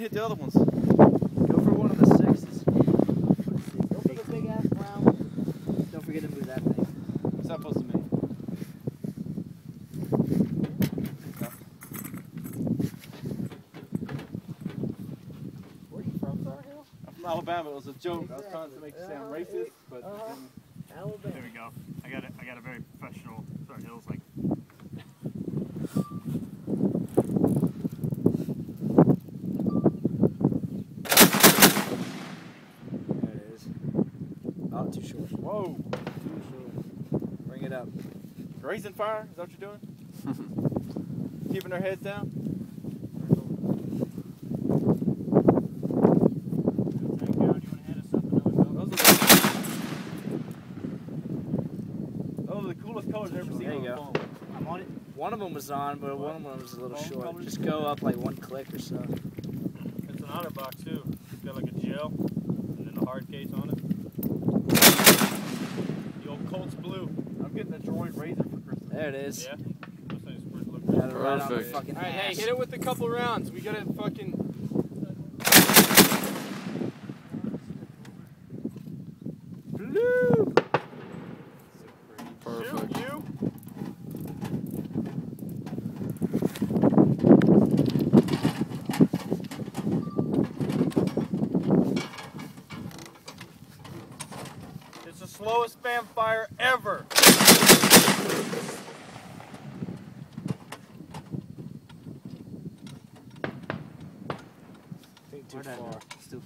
hit the other ones. Go for one of the sixes. Go for the big ass brown one. Don't forget to move that thing. What's that supposed to mean? Where are you from, Sarhill? I'm from Alabama. It was a joke. I was trying to make you sound racist, but Alabama. There we go. I got a very professional Sarhill's like. There it is. Oh, too short. whoa. Too short. Bring it up. Raising fire? Is that what you're doing? Keeping their heads down? Those are the coolest colors I've ever seen There on you the go. phone. I'm on it. One of them was on, but one of them was a little Phone short. covers? Just go up like one click or so. It's an otter box too. It's got like a gel and then a hard case on it. The old Colts blue. I'm getting a droid razor for Christmas. There it is. Yeah. Those things look Got it right on the Perfect. fucking Alright, hey, ass. hit it with a couple rounds. We gotta fucking. Blue. Perfect. You? It's the slowest spam fire ever. I think too far. It's too